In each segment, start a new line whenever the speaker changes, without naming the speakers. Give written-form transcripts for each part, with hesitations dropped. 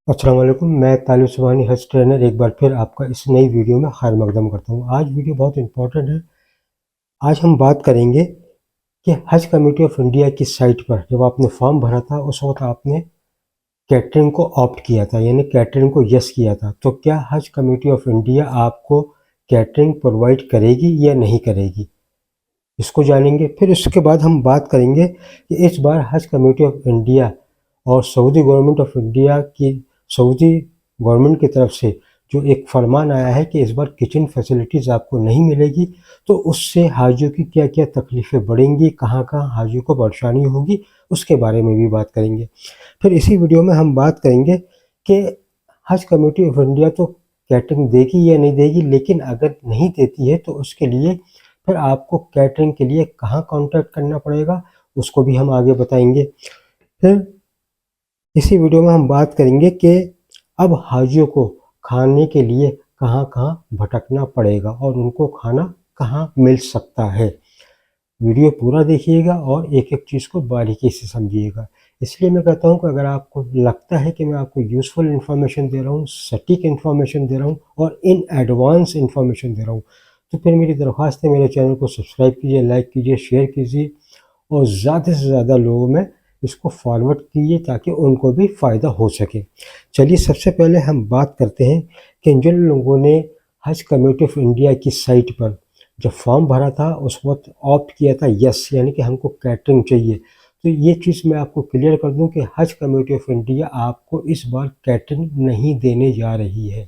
السلام علیکم، میں طالب سبحانی حج ٹرینر ایک بار پھر آپ کا اس نئی ویڈیو میں خیر مقدم کرتا ہوں۔ آج ویڈیو بہت امپورٹنٹ ہے۔ آج ہم بات کریں گے کہ حج کمیٹی آف انڈیا کی سائٹ پر جب آپ نے فارم بھرا تھا اس وقت آپ نے کیٹرنگ کو آپٹ کیا تھا، یعنی کیٹرنگ کو یس کیا تھا، تو کیا حج کمیٹی آف انڈیا آپ کو کیٹرنگ پرووائڈ کرے گی یا نہیں کرے گی، اس کو جانیں گے۔ پھر اس کے بعد ہم بات کریں گے کہ اس بار حج کمیٹی آف انڈیا اور سعودی گورنمنٹ آف انڈیا کی سعودی گورنمنٹ کی طرف سے جو ایک فرمان آیا ہے کہ اس بار کچن فیسلٹیز آپ کو نہیں ملے گی، تو اس سے حاجیوں کی کیا کیا تکلیفیں بڑھیں گی، کہاں کہاں حاجیوں کو پریشانی ہوگی، اس کے بارے میں بھی بات کریں گے۔ پھر اسی ویڈیو میں ہم بات کریں گے کہ حج کمیٹی آف انڈیا تو کیٹرنگ دے گی یا نہیں دے گی، لیکن اگر نہیں دیتی ہے تو اس کے لیے پھر آپ کو کیٹرنگ کے لیے کہاں کانٹیکٹ کرنا پڑے گا، اس کو بھی ہم آگے بتائیں گے۔ پھر اسی ویڈیو میں ہم بات کریں گے کہ اب حاجیوں کو کھانے کے لیے کہاں کہاں بھٹکنا پڑے گا اور ان کو کھانا کہاں مل سکتا ہے۔ ویڈیو پورا دیکھیے گا اور ایک ایک چیز کو باریکی سے سمجھیے گا۔ اس لیے میں کہتا ہوں کہ اگر آپ کو لگتا ہے کہ میں آپ کو یوزفل انفارمیشن دے رہا ہوں، سٹیک انفارمیشن دے رہا ہوں اور ان ایڈوانس انفارمیشن دے رہا ہوں، تو پھر میری درخواست ہے میرے چینل کو سبسکرائب کیجیے، لائک کیجیے، شیئر کیجیے اور زیادہ سے زیادہ لوگوں میں اس کو فارورڈ کیجیے تاکہ ان کو بھی فائدہ ہو سکے۔ چلیے سب سے پہلے ہم بات کرتے ہیں کہ جن لوگوں نے حج کمیٹی آف انڈیا کی سائٹ پر جب فارم بھرا تھا اس وقت آپٹ کیا تھا یس، یعنی کہ ہم کو کیٹرنگ چاہیے، تو یہ چیز میں آپ کو کلیئر کر دوں کہ حج کمیٹی آف انڈیا آپ کو اس بار کیٹرنگ نہیں دینے جا رہی ہے،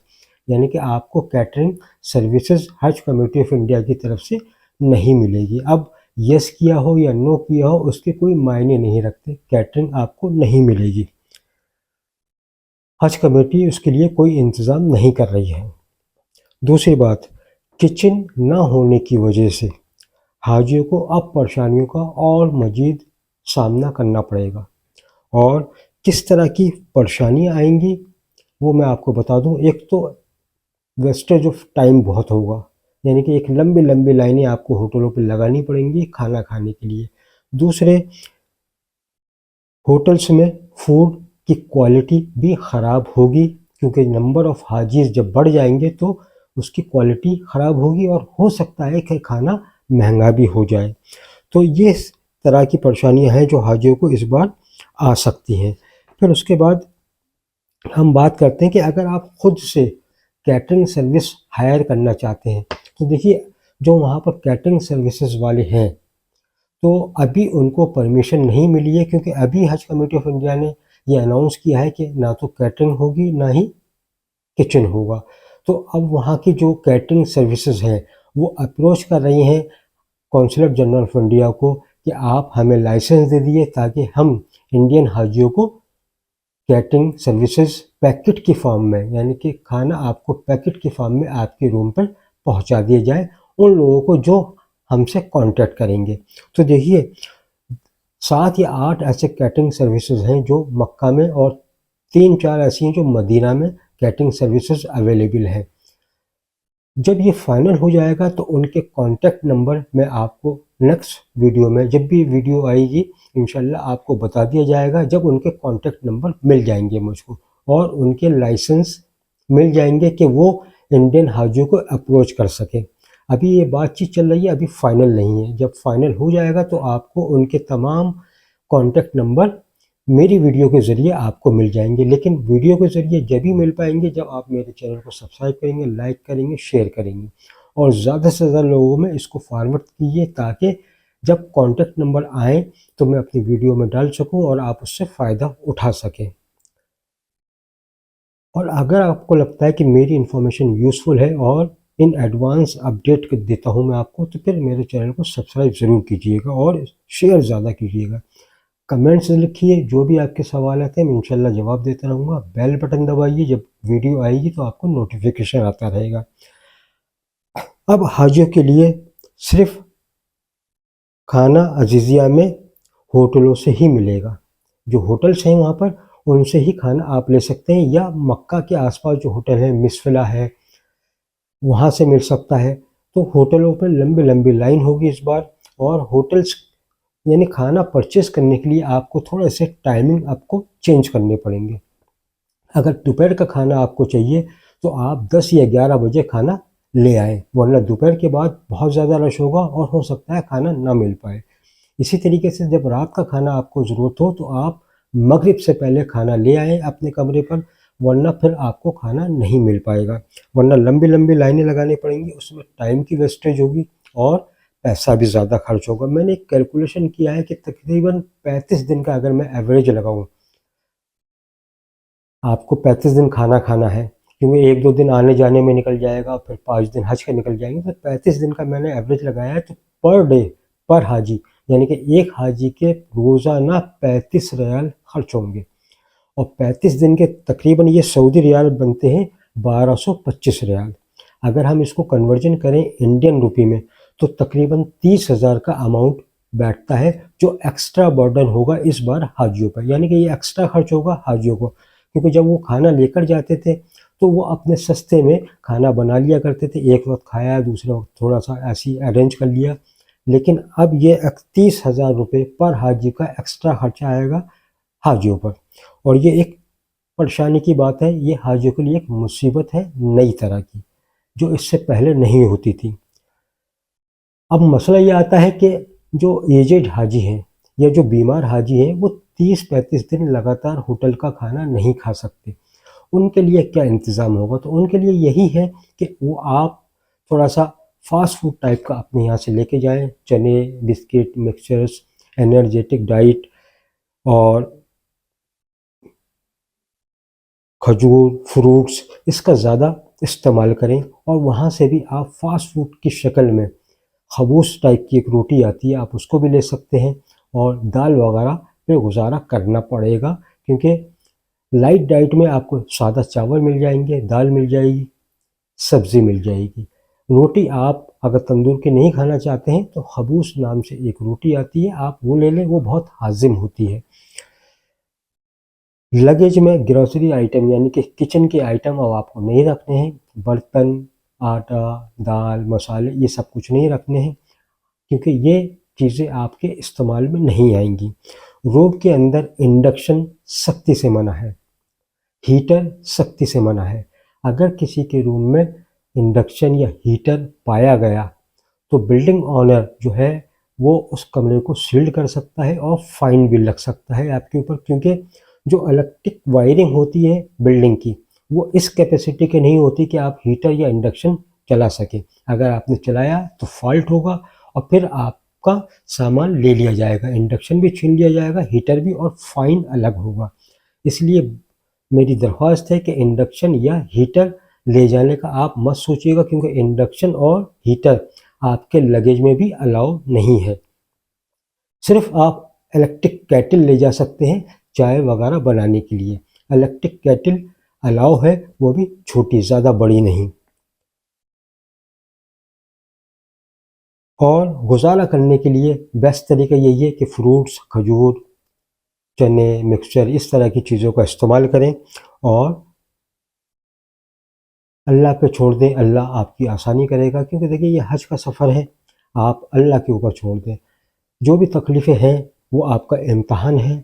یعنی کہ آپ کو catering services Hajj committee of India کی طرف سے نہیں ملے گی۔ اب یس کیا ہو یا نو کیا ہو اس کے کوئی معنی نہیں رکھتے، کیٹرنگ آپ کو نہیں ملے گی، حج کمیٹی اس کے لیے کوئی انتظام نہیں کر رہی ہے۔ دوسری بات، کچن نہ ہونے کی وجہ سے حاجیوں کو اب پریشانیوں کا اور مزید سامنا کرنا پڑے گا، اور کس طرح کی پریشانیاں آئیں گی وہ میں آپ کو بتا دوں۔ ایک تو ویسٹیج آف ٹائم بہت ہوگا، یعنی کہ ایک لمبی لمبی لائنیں آپ کو ہوٹلوں پہ لگانی پڑیں گی کھانا کھانے کے لیے۔ دوسرے، ہوٹلس میں فوڈ کی کوالٹی بھی خراب ہوگی، کیونکہ نمبر آف حاجیز جب بڑھ جائیں گے تو اس کی کوالٹی خراب ہوگی اور ہو سکتا ہے کہ کھانا مہنگا بھی ہو جائے۔ تو یہ طرح کی پریشانیاں ہیں جو حاجیوں کو اس بار آ سکتی ہیں۔ پھر اس کے بعد ہم بات کرتے ہیں کہ اگر آپ خود سے کیٹرنگ سروس ہائر کرنا چاہتے ہیں تو دیکھیے جو وہاں پر کیٹرنگ سروسز والے ہیں تو ابھی ان کو پرمیشن نہیں ملی ہے، کیونکہ ابھی حج کمیٹی آف انڈیا نے یہ اناؤنس کیا ہے کہ نہ تو کیٹرنگ ہوگی نہ ہی کچن ہوگا۔ تو اب وہاں کی جو کیٹرنگ سروسز ہیں وہ اپروچ کر رہی ہیں کونسلیٹ جنرل آف انڈیا کو کہ آپ ہمیں لائسنس دے دیے تاکہ ہم انڈین حاجیوں کو کیٹرنگ سروسز پیکٹ کی فارم میں، یعنی کہ کھانا آپ کو پیکٹ کی فارم میں آپ کے روم پر پہنچا دیا جائے ان لوگوں کو جو ہم سے کانٹیکٹ کریں گے۔ تو دیکھیے 7 یا 8 ایسے کیٹرنگ سروسز ہیں جو مکہ میں اور 3-4 ایسی ہیں جو مدینہ میں کیٹرنگ سروسز اویلیبل ہیں۔ جب یہ فائنل ہو جائے گا تو ان کے کانٹیکٹ نمبر میں آپ کو نیکسٹ ویڈیو میں، جب بھی ویڈیو آئے گی انشاءاللہ آپ کو بتا دیا جائے گا، جب ان کے کانٹیکٹ نمبر مل جائیں گے مجھ کو اور ان کے لائسنس مل جائیں گے کہ وہ انڈین حاجیوں کو اپروچ کر سکیں۔ ابھی یہ بات چیت چل رہی ہے، ابھی فائنل نہیں ہے۔ جب فائنل ہو جائے گا تو آپ کو ان کے تمام کانٹیکٹ نمبر میری ویڈیو کے ذریعے آپ کو مل جائیں گے، لیکن ویڈیو کے ذریعے جب ہی مل پائیں گے جب آپ میرے چینل کو سبسکرائب کریں گے، لائک کریں گے، شیئر کریں گے اور زیادہ سے زیادہ لوگوں میں اس کو فارورڈ کیجیے تاکہ جب کانٹیکٹ نمبر آئیں تو میں اپنی ویڈیو میں ڈال سکوں اور آپ اس سے فائدہ اٹھا سکیں۔ اور اگر آپ کو لگتا ہے کہ میری انفارمیشن یوزفل ہے اور ان ایڈوانس اپڈیٹ دیتا ہوں میں آپ کو، تو پھر میرے چینل کو سبسکرائب ضرور کیجیے گا اور شیئر زیادہ کیجیے گا۔ کمنٹس لکھیے، جو بھی آپ کے سوالات ہیں میں انشاءاللہ جواب دیتا رہوں گا۔ بیل بٹن دبائیے، جب ویڈیو آئے گی تو آپ کو نوٹیفیکیشن آتا رہے گا۔ اب حاجیوں کے لیے صرف کھانا عزیزیہ میں ہوٹلوں سے ہی ملے گا، جو ہوٹلس ہیں وہاں پر ان سے ہی کھانا آپ لے سکتے ہیں، یا مکہ کے آس پاس جو ہوٹل ہیں، مسفلا ہے، وہاں سے مل سکتا ہے۔ تو ہوٹلوں پہ لمبی لمبی لائن ہوگی اس بار، اور ہوٹلس یعنی کھانا پرچیز کرنے کے لیے آپ کو تھوڑا سے ٹائمنگ آپ کو چینج کرنے پڑیں گے۔ اگر دوپہر کا کھانا آپ کو چاہیے تو آپ 10 یا 11 بجے کھانا لے آئیں، ورنہ دوپہر کے بعد بہت زیادہ رش ہوگا اور ہو سکتا ہے کھانا نہ مل پائے۔ اسی طریقے سے جب رات کا کھانا آپ کو ضرورت ہو تو آپ مغرب سے پہلے کھانا لے آئیں اپنے کمرے پر، ورنہ پھر آپ کو کھانا نہیں مل پائے گا، ورنہ لمبی لمبی لائنیں لگانی پڑیں گی، اس میں ٹائم کی ویسٹیج ہوگی اور پیسہ بھی زیادہ خرچ ہوگا۔ میں نے ایک کیلکولیشن کیا ہے کہ تقریباً 35 دن کا اگر میں ایوریج لگاؤں، آپ کو 35 دن کھانا ہے، کیونکہ 1-2 دن آنے جانے میں نکل جائے گا، پھر 5 دن حج کے نکل جائیں گے، تو 35 دن کا میں نے ایوریج لگایا ہے۔ تو پر ڈے پر حاجی یعنی کہ ایک حاجی کے روزانہ 35 ریال خرچ ہوں گے، اور 35 دن کے تقریباً یہ سعودی ریال بنتے ہیں 1225 ریال۔ اگر ہم اس کو کنورژن کریں انڈین روپی میں تو تقریباً 30,000 کا اماؤنٹ بیٹھتا ہے، جو ایکسٹرا برڈن ہوگا اس بار حاجیوں پر، یعنی کہ یہ ایکسٹرا خرچ ہوگا حاجیوں کو، کیونکہ جب وہ کھانا لے کر جاتے تھے تو وہ اپنے سستے میں کھانا بنا لیا کرتے تھے، ایک وقت کھایا، دوسرے وقت تھوڑا سا ایسی ارینج کر لیا، لیکن اب یہ 31,000 روپے پر حاجی کا ایکسٹرا خرچہ آئے گا حاجیوں پر، اور یہ ایک پریشانی کی بات ہے، یہ حاجیوں کے لیے ایک مصیبت ہے نئی طرح کی، جو اس سے پہلے نہیں ہوتی تھی۔ اب مسئلہ یہ آتا ہے کہ جو ایجڈ حاجی ہیں یا جو بیمار حاجی ہیں وہ 30-35 دن لگاتار ہوٹل کا کھانا نہیں کھا سکتے، ان کے لیے کیا انتظام ہوگا؟ تو ان کے لیے یہی ہے کہ وہ آپ تھوڑا سا فاسٹ فوڈ ٹائپ کا اپنے یہاں سے لے کے جائیں، چنے، بسکٹ، مکسچرز، انرجیٹک ڈائٹ اور کھجور، فروٹس، اس کا زیادہ استعمال کریں، اور وہاں سے بھی آپ فاسٹ فوڈ کی شکل میں خبوص ٹائپ کی ایک روٹی آتی ہے، آپ اس کو بھی لے سکتے ہیں، اور دال وغیرہ پہ گزارا کرنا پڑے گا، کیونکہ لائٹ ڈائٹ میں آپ کو سادہ چاول مل جائیں گے، دال مل جائے گی، سبزی مل جائے گی۔ روٹی آپ اگر تندور کی نہیں کھانا چاہتے ہیں تو خبوص نام سے ایک روٹی آتی ہے، آپ وہ لے لیں، وہ بہت ہاضم ہوتی ہے۔ لگیج میں گروسری آئٹم یعنی کہ کچن کے آئٹم اب آپ کو نہیں رکھنے ہیں، برتن، آٹا، دال، مسالے، یہ سب کچھ نہیں رکھنے ہیں، کیونکہ یہ چیزیں آپ کے استعمال میں نہیں آئیں گی۔ روم کے اندر انڈکشن سختی سے منع ہے، ہیٹر سختی سے منع ہے۔ اگر کسی کے روم میں انڈکشن یا ہیٹر پایا گیا تو بلڈنگ آنر جو ہے وہ اس کمرے کو سیلڈ کر سکتا ہے اور فائن بھی لگ سکتا ہے آپ کے اوپر، کیونکہ جو الیکٹرک وائرنگ ہوتی ہے بلڈنگ کی وہ اس کیپیسٹی کے نہیں ہوتی کہ آپ ہیٹر یا انڈکشن چلا سکیں۔ اگر آپ نے چلایا تو فالٹ ہوگا اور پھر آپ کا سامان لے لیا جائے گا، انڈکشن بھی چھین لیا جائے گا، ہیٹر بھی، اور فائن الگ ہوگا۔ اس لیے میری درخواست ہے کہ انڈکشن یا ہیٹر لے جانے کا آپ مت سوچیے گا، کیونکہ انڈکشن اور ہیٹر آپ کے لگیج میں بھی الاؤ نہیں ہے۔ صرف آپ الیکٹرک کیٹل لے جا سکتے ہیں چائے وغیرہ بنانے کے لیے، الیکٹرک کیٹل الاؤ ہے، وہ بھی چھوٹی، زیادہ بڑی نہیں۔ اور گزارا کرنے کے لیے بیسٹ طریقہ یہی ہے کہ فروٹس، کھجور، چنے، مکسچر، اس طرح کی چیزوں کا استعمال کریں اور اللہ پہ چھوڑ دیں، اللہ آپ کی آسانی کرے گا، کیونکہ دیکھیں یہ حج کا سفر ہے، آپ اللہ کے اوپر چھوڑ دیں، جو بھی تکلیفیں ہیں وہ آپ کا امتحان ہے،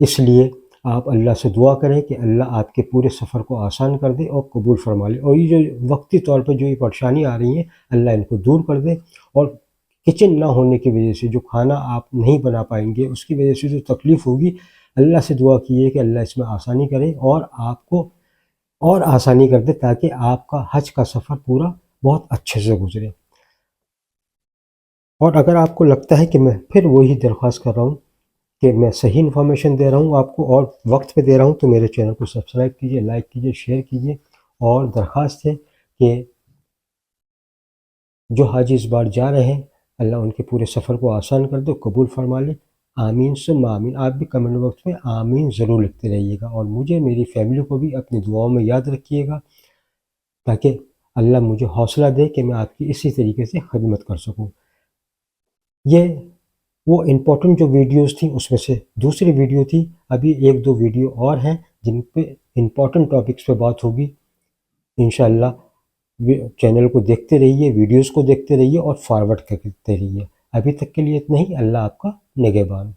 اس لیے آپ اللہ سے دعا کریں کہ اللہ آپ کے پورے سفر کو آسان کر دے اور قبول فرما لے، اور یہ جو وقتی طور پہ جو یہ پریشانی آ رہی ہیں اللہ ان کو دور کر دے، اور کچن نہ ہونے کی وجہ سے جو کھانا آپ نہیں بنا پائیں گے اس کی وجہ سے جو تکلیف ہوگی، اللہ سے دعا کیے کہ اللہ اس میں آسانی کرے اور آپ کو اور آسانی کر دے، تاکہ آپ کا حج کا سفر پورا بہت اچھے سے گزرے۔ اور اگر آپ کو لگتا ہے کہ میں پھر وہی درخواست کر رہا ہوں کہ میں صحیح انفارمیشن دے رہا ہوں آپ کو اور وقت پہ دے رہا ہوں، تو میرے چینل کو سبسکرائب کیجئے، لائک کیجئے، شیئر کیجئے، اور درخواست ہے کہ جو حاجی اس بار جا رہے ہیں اللہ ان کے پورے سفر کو آسان کر دے، قبول فرما لے، آمین ثم آمین۔ آپ بھی کمنٹ باکس میں آمین ضرور لکھتے رہیے گا، اور مجھے، میری فیملی کو بھی اپنی دعاؤں میں یاد رکھیے گا، تاکہ اللہ مجھے حوصلہ دے کہ میں آپ کی اسی طریقے سے خدمت کر سکوں۔ یہ وہ امپورٹنٹ جو ویڈیوز تھیں اس میں سے دوسری ویڈیو تھی، ابھی 1-2 ویڈیو اور ہیں جن پہ امپورٹنٹ ٹاپکس پہ بات ہوگی انشاءاللہ۔ چینل کو دیکھتے رہیے، ویڈیوز کو دیکھتے رہیے اور فارورڈ کرتے رہیے۔ ابھی تک کے لیے اتنا ہی، اللہ آپ کا نگہبان۔